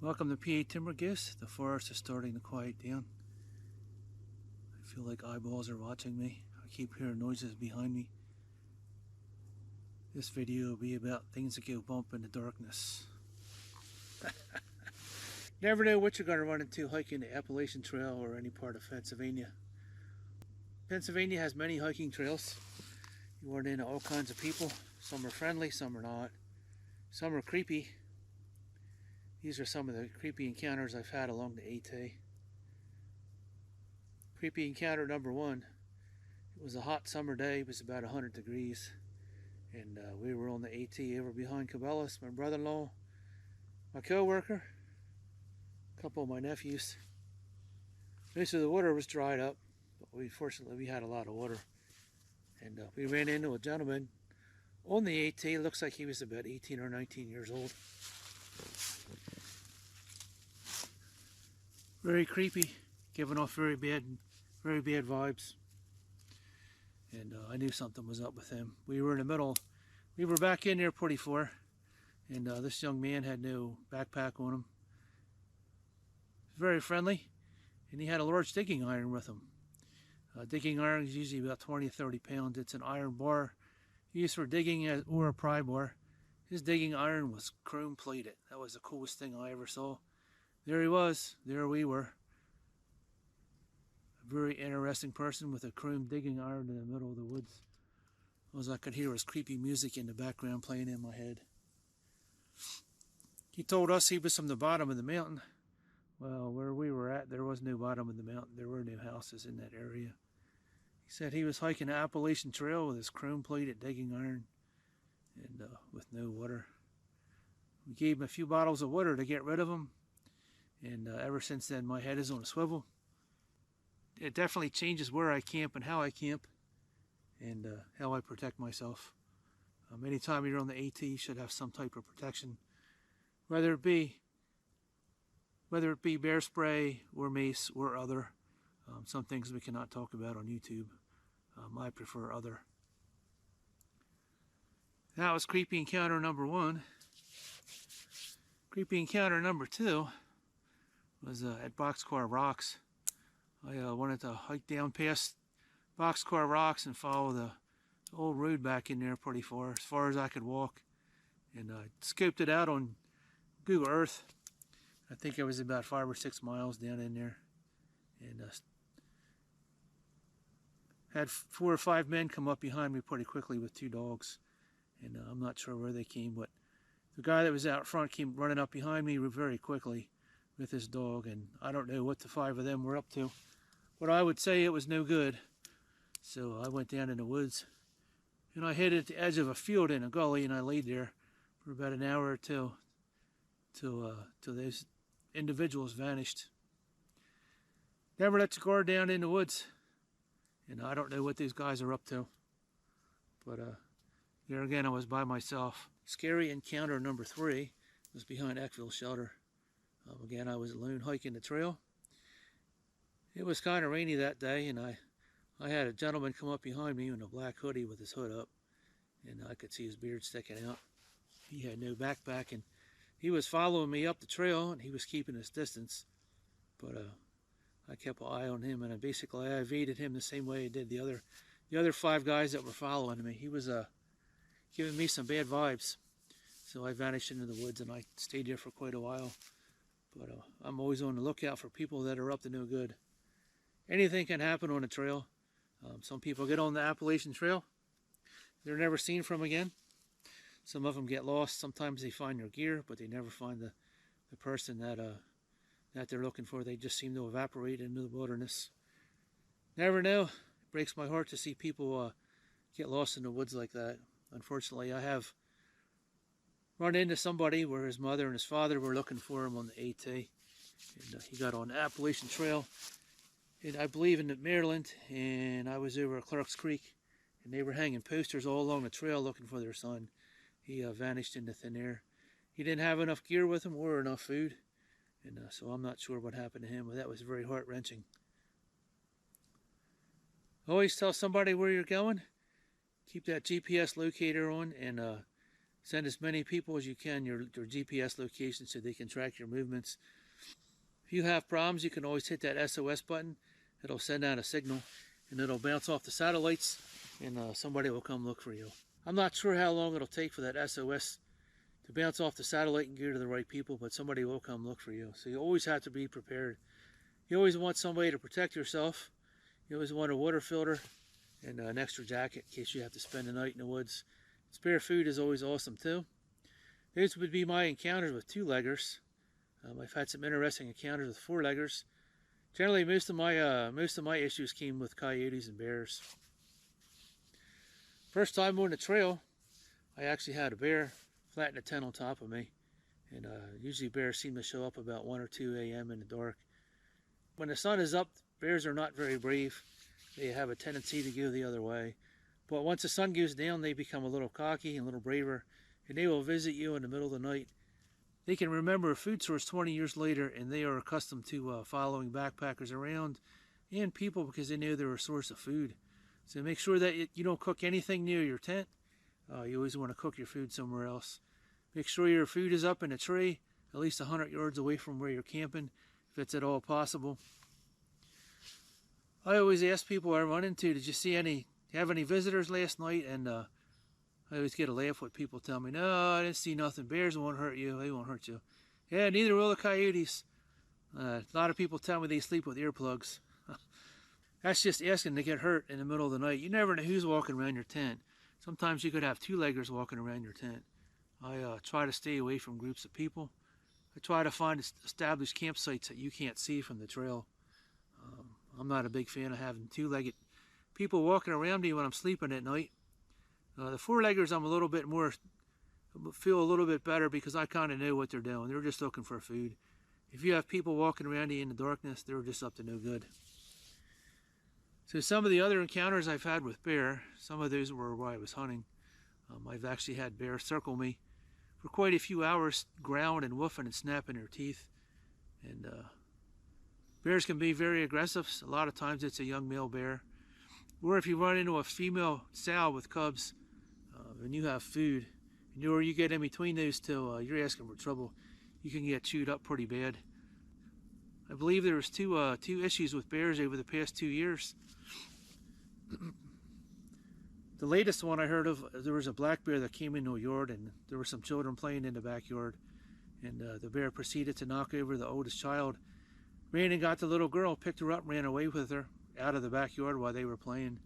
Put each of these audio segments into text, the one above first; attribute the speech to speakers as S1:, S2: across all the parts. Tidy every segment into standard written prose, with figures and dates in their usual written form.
S1: Welcome to PA Timber Gifts. The forest is starting to quiet down. I feel like eyeballs are watching me. I keep hearing noises behind me. This video will be about things that go bump in the darkness. Never know what you're going to run into hiking the Appalachian Trail or any part of Pennsylvania. Pennsylvania has many hiking trails. You run into all kinds of people. Some are friendly, some are not. Some are creepy. These are some of the creepy encounters I've had along the AT. Creepy encounter number one. It was a hot summer day. It was about 100 degrees. And we were on the AT over behind Cabela's. My brother-in-law, my co-worker, a couple of my nephews. Most of the water was dried up, but fortunately we had a lot of water. And we ran into a gentleman on the AT. It looks like he was about 18 or 19 years old. Very creepy, giving off very bad vibes. And I knew something was up with him. We were in the middle. We were back in there pretty far, and this young man had no backpack on him. He was very friendly, and he had a large digging iron with him. Digging iron is usually about 20 to 30 pounds. It's an iron bar used for digging or a pry bar. His digging iron was chrome plated. That was the coolest thing I ever saw. There he was. There we were. A very interesting person with a chrome digging iron in the middle of the woods. All I could hear was creepy music in the background playing in my head. He told us he was from the bottom of the mountain. Well, where we were at, there was no bottom of the mountain. There were no houses in that area. He said he was hiking the Appalachian Trail with his chrome-plated digging iron and with no water. We gave him a few bottles of water to get rid of him. And ever since then, my head is on a swivel. It definitely changes where I camp and how I camp and how I protect myself. Anytime you're on the AT, you should have some type of protection, whether it be bear spray or mace or other. Some things we cannot talk about on YouTube. I prefer other. That was creepy encounter number one. Creepy encounter number two was at Boxcar Rocks. I wanted to hike down past Boxcar Rocks and follow the old road back in there pretty far as I could walk. And I scoped it out on Google Earth. I think it was about 5 or 6 miles down in there. And had 4 or 5 men come up behind me pretty quickly with 2 dogs. And I'm not sure where they came, but the guy that was out front came running up behind me very quickly with his dog, and I don't know what the 5 of them were up to, but I would say it was no good. So I went down in the woods, and I hid at the edge of a field in a gully, and I laid there for about an hour or two till those individuals vanished. Never let your guard down in the woods, and I don't know what these guys are up to, but there again I was by myself. Scary encounter number 3 was behind Eckville Shelter. Again, I was alone hiking the trail. It was kind of rainy that day, and I had a gentleman come up behind me in a black hoodie with his hood up, and I could see his beard sticking out. He had no backpack, and he was following me up the trail, and he was keeping his distance. But I kept an eye on him, and I evaded him the same way I did the other 5 guys that were following me. He was giving me some bad vibes, so I vanished into the woods, and I stayed there for quite a while. But I'm always on the lookout for people that are up to no good. Anything can happen on a trail. Some people get on the Appalachian Trail. They're never seen from again. Some of them get lost. Sometimes they find their gear, but they never find the person that they're looking for. They just seem to evaporate into the wilderness. Never know. It breaks my heart to see people get lost in the woods like that. Unfortunately, I have run into somebody where his mother and his father were looking for him on the AT. And he got on the Appalachian Trail, and I believe in Maryland, and I was over at Clark's Creek, and they were hanging posters all along the trail looking for their son. He vanished into thin air. He didn't have enough gear with him or enough food, and so I'm not sure what happened to him, but that was very heart-wrenching. Always tell somebody where you're going. Keep that GPS locator on, and Send as many people as you can your GPS location so they can track your movements. If you have problems, you can always hit that SOS button. It'll send out a signal, and it'll bounce off the satellites, and somebody will come look for you. I'm not sure how long it'll take for that SOS to bounce off the satellite and go to the right people, but somebody will come look for you. So you always have to be prepared. You always want somebody to protect yourself. You always want a water filter and an extra jacket in case you have to spend the night in the woods. Spare food is always awesome too. Those would be my encounters with two-leggers. I've had some interesting encounters with four-leggers. Generally, most of my issues came with coyotes and bears. First time on the trail, I actually had a bear flatten a tent on top of me, and usually bears seem to show up about 1 or 2 a.m. in the dark. When the sun is up, bears are not very brave. They have a tendency to go the other way. But once the sun goes down, they become a little cocky and a little braver, and they will visit you in the middle of the night. They can remember a food source 20 years later, and they are accustomed to following backpackers around and people because they know they're a source of food. So make sure that you don't cook anything near your tent. You always want to cook your food somewhere else. Make sure your food is up in a tree, at least 100 yards away from where you're camping, if it's at all possible. I always ask people I run into, did you have any visitors last night? And I always get a laugh when people tell me, no, I didn't see nothing. Bears won't hurt you. They won't hurt you. Yeah, neither will the coyotes. A lot of people tell me they sleep with earplugs. That's just asking to get hurt in the middle of the night. You never know who's walking around your tent. Sometimes you could have two-leggers walking around your tent. I try to stay away from groups of people. I try to find established campsites that you can't see from the trail. I'm not a big fan of having two-legged people walking around me when I'm sleeping at night. The four-leggers, I'm feel a little bit better because I kind of know what they're doing. They're just looking for food. If you have people walking around you in the darkness, they're just up to no good. So some of the other encounters I've had with bear, some of those were while I was hunting. I've actually had bears circle me for quite a few hours, growling and woofing and snapping their teeth. And bears can be very aggressive. A lot of times it's a young male bear. Or if you run into a female sow with cubs and you have food, or you get in between those two, you're asking for trouble. You can get chewed up pretty bad. I believe there was two issues with bears over the past 2 years. The latest one I heard of, there was a black bear that came into a yard, and there were some children playing in the backyard, and the bear proceeded to knock over the oldest child, ran and got the little girl, picked her up, ran away with her out of the backyard while they were playing.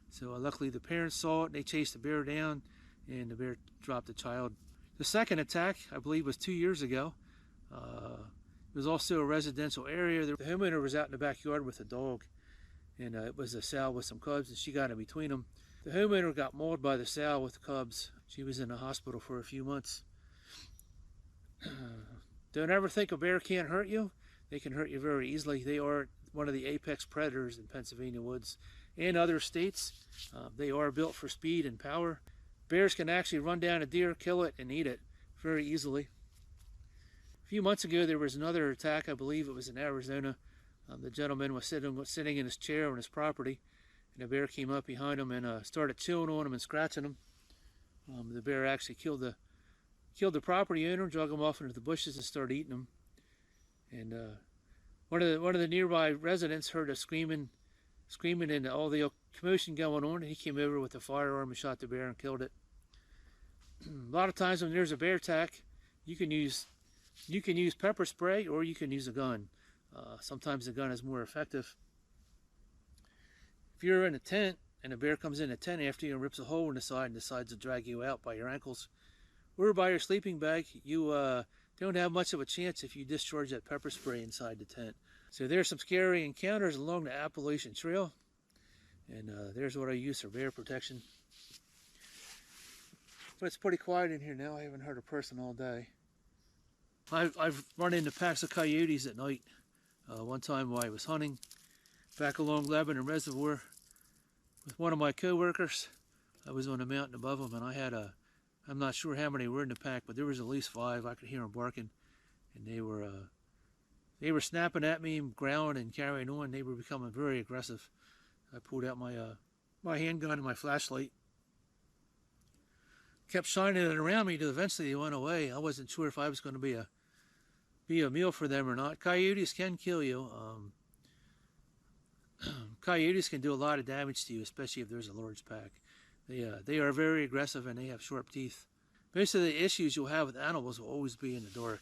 S1: So luckily the parents saw it, and they chased the bear down, and the bear dropped the child. The second attack, I believe, was 2 years ago. It was also a residential area. The homeowner was out in the backyard with a dog, and it was a sow with some cubs, and she got in between them. The homeowner got mauled by the sow with the cubs. She was in the hospital for a few months. Don't ever think a bear can't hurt you. They can hurt you very easily. They are one of the apex predators in Pennsylvania woods and other states. They are built for speed and power. Bears can actually run down a deer, kill it, and eat it very easily. A few months ago, there was another attack. I believe it was in Arizona. The gentleman was sitting in his chair on his property, and a bear came up behind him and started chewing on him and scratching him. The bear actually killed the property owner, drug him off into the bushes, and started eating him. And one of the nearby residents heard a screaming, and all the commotion going on, and he came over with a firearm and shot the bear and killed it. A lot of times when there's a bear attack, you can use pepper spray, or you can use a gun. Sometimes the gun is more effective. If you're in a tent and a bear comes in a tent after you and rips a hole in the side and decides to drag you out by your ankles or by your sleeping bag, you don't have much of a chance if you discharge that pepper spray inside the tent. So there's some scary encounters along the Appalachian Trail, and there's what I use for bear protection. But it's pretty quiet in here now. I haven't heard a person all day. I've run into packs of coyotes at night. One time while I was hunting back along Lebanon Reservoir with one of my co-workers. I was on a mountain above them, and I had I'm not sure how many were in the pack, but there was at least 5. I could hear them barking, and they were snapping at me, growling and carrying on. They were becoming very aggressive. I pulled out my handgun and my flashlight. kept shining it around me till eventually they went away. I wasn't sure if I was going to be a meal for them or not. Coyotes can kill you. Coyotes can do a lot of damage to you, especially if there's a large pack. They are very aggressive and they have sharp teeth. Most of the issues you'll have with animals will always be in the dark.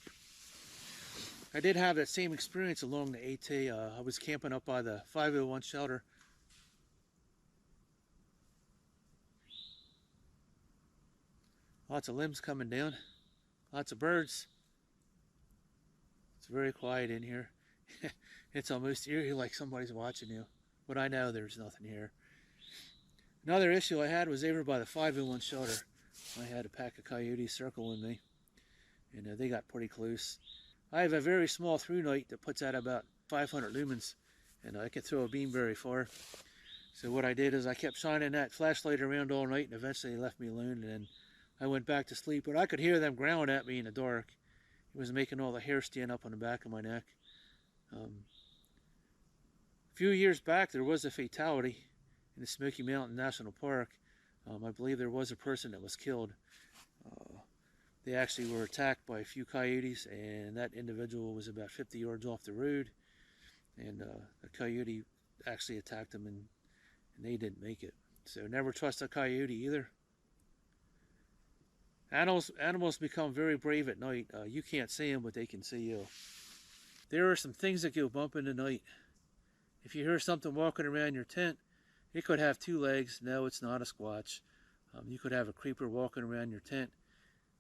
S1: I did have that same experience along the AT. I was camping up by the 501 shelter. Lots of limbs coming down. Lots of birds. It's very quiet in here. It's almost eerie, like somebody's watching you. But I know there's nothing here. Another issue I had was over by the 501 shelter. I had a pack of coyotes circling me, and they got pretty close. I have a very small through night that puts out about 500 lumens, and I can throw a beam very far. So what I did is I kept shining that flashlight around all night, and eventually they left me alone, and then I went back to sleep. But I could hear them growling at me in the dark. It was making all the hair stand up on the back of my neck. A few years back, there was a fatality in the Smoky Mountain National Park. I believe there was a person that was killed. They actually were attacked by a few coyotes, and that individual was about 50 yards off the road, and a coyote actually attacked them, and they didn't make it. So never trust a coyote either. Animals become very brave at night. You can't see them, but they can see you. There are some things that go bump in the night. If you hear something walking around your tent, it could have 2 legs. No, it's not a squatch. You could have a creeper walking around your tent,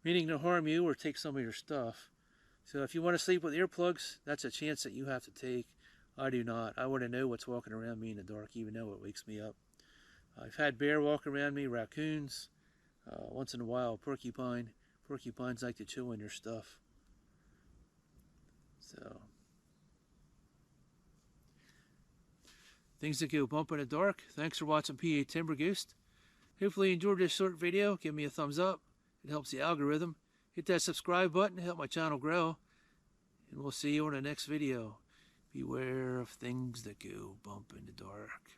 S1: meaning to harm you or take some of your stuff. So if you want to sleep with earplugs, that's a chance that you have to take. I do not. I want to know what's walking around me in the dark, even though it wakes me up. I've had bear walk around me, raccoons, once in a while porcupine. Porcupines like to chew on your stuff. So things that go bump in the dark. Thanks for watching PA Timber Ghost. Hopefully you enjoyed this short video. Give me a thumbs up. It helps the algorithm. Hit that subscribe button to help my channel grow. And we'll see you in the next video. Beware of things that go bump in the dark.